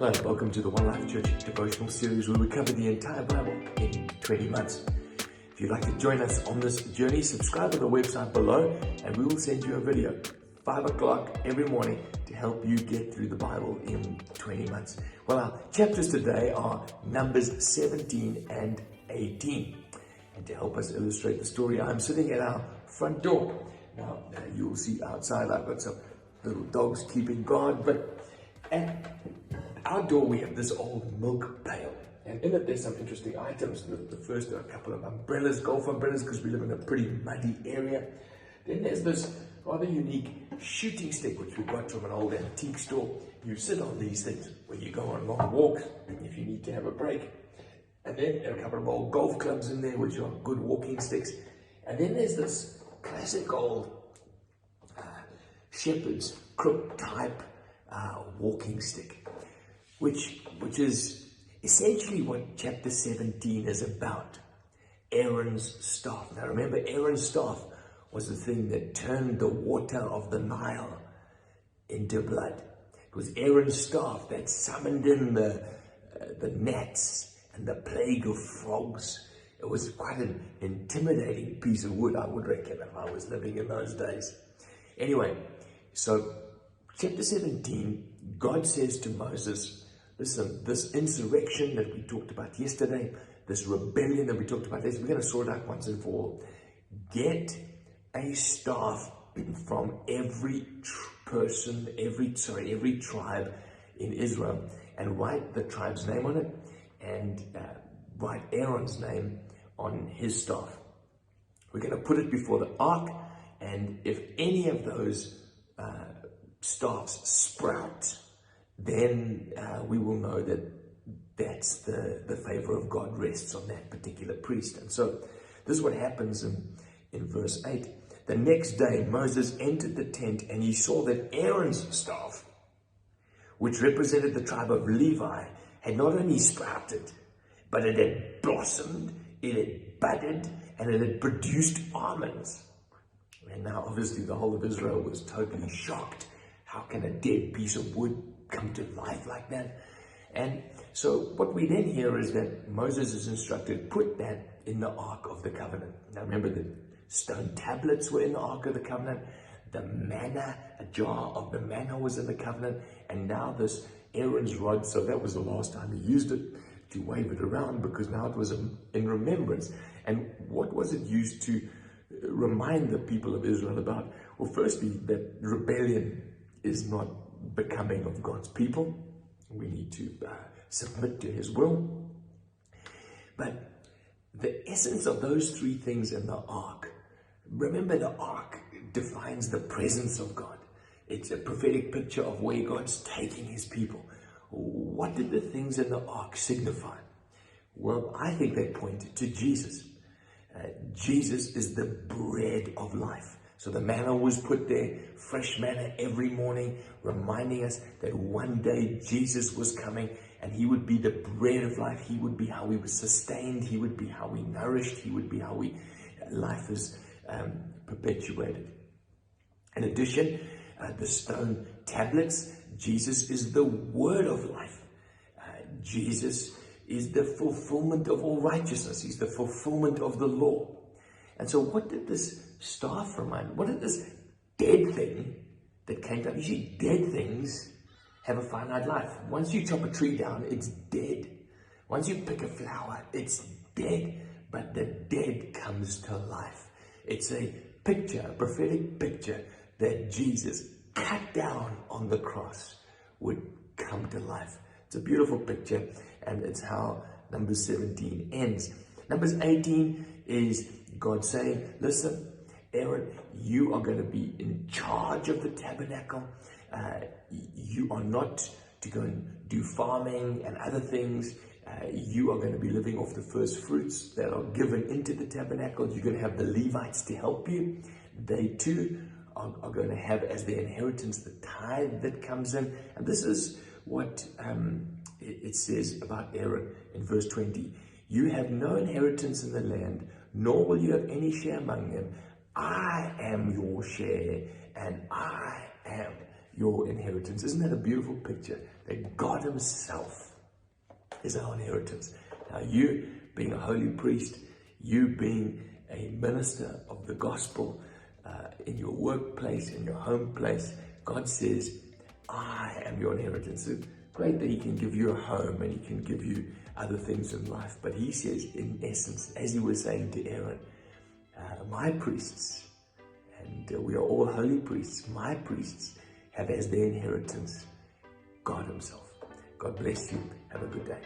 Hello, welcome to the One Life Church devotional series where we cover the entire Bible in 20 months. If you'd like to join us on this journey, subscribe to the website below and we will send you a video 5 o'clock every morning to help you get through the Bible in 20 months. Well, our chapters today are Numbers 17 and 18. And to help us illustrate the story, I'm sitting at our front door. Now, you'll see outside I've got some little dogs keeping guard, but at our door we have this old milk pail. And in it there's some interesting items. The first are a couple of umbrellas, golf umbrellas, because we live in a pretty muddy area. Then there's this rather unique shooting stick, which we got from an old antique store. You sit on these things when you go on long walks, if you need to have a break. And then there are a couple of old golf clubs in there, which are good walking sticks. And then there's this classic old shepherd's crook type walking stick, which is essentially what chapter 17 is about. Aaron's staff. Now remember, Aaron's staff was the thing that turned the water of the Nile into blood. It was Aaron's staff that summoned in the gnats and the plague of frogs. It was quite an intimidating piece of wood, I would reckon, if I was living in those days. Anyway, so chapter 17, God says to Moses, listen, this insurrection that we talked about yesterday, this rebellion that we talked about yesterday, we're going to sort it out once and for all. Get a staff from every person, every tribe in Israel, and write the tribe's name on it, and write Aaron's name on his staff. We're going to put it before the ark, and if any of those staffs sprout, then we will know that that's the favor of God rests on that particular priest. And so this is what happens in verse 8. The next day Moses entered the tent and he saw that Aaron's staff, which represented the tribe of Levi, had not only sprouted, but it had blossomed, it had budded, and it had produced almonds. And now obviously the whole of Israel was totally shocked. How can a dead piece of wood come to life like that? And so what we then hear is that Moses is instructed, put that in the Ark of the Covenant. Now remember, the stone tablets were in the Ark of the Covenant. The manna, a jar of the manna was in the covenant. And now this Aaron's rod, so that was the last time he used it to wave it around, because now it was in remembrance. And what was it used to remind the people of Israel about? Well, firstly, that rebellion is not becoming of God's people. We need to submit to his will. But the essence of those three things in the ark, remember, the ark defines the presence of God. It's a prophetic picture of where God's taking his people. What did the things in the ark signify? Well, I think they pointed to Jesus. Jesus is the bread of life. So the manna was put there, fresh manna every morning, reminding us that one day Jesus was coming and he would be the bread of life. He would be how we were sustained. He would be how we nourished. He would be how life is perpetuated. In addition, the stone tablets, Jesus is the word of life. Jesus is the fulfillment of all righteousness. He's the fulfillment of the law. And so what did this staff remind? What did this dead thing that came down? You see, dead things have a finite life. Once you chop a tree down, it's dead. Once you pick a flower, it's dead. But the dead comes to life. It's a picture, a prophetic picture, that Jesus cut down on the cross would come to life. It's a beautiful picture, and it's how Numbers 17 ends. Numbers 18 is God saying, listen, Aaron, you are going to be in charge of the tabernacle. You are not to go and do farming and other things. You are going to be living off the first fruits that are given into the tabernacle. You're going to have the Levites to help you. They too are going to have as their inheritance the tithe that comes in. And this is what it says about Aaron in verse 20. You have no inheritance in the land, nor will you have any share among them. I am your share, and I am your inheritance. Isn't that a beautiful picture? That God himself is our inheritance. Now you being a holy priest, you being a minister of the gospel, in your workplace, in your home place, God says, I am your inheritance. It's great that he can give you a home and he can give you other things in life. But he says, in essence, as he was saying to Aaron, my priests, and we are all holy priests, my priests have as their inheritance God himself. God bless you. Have a good day.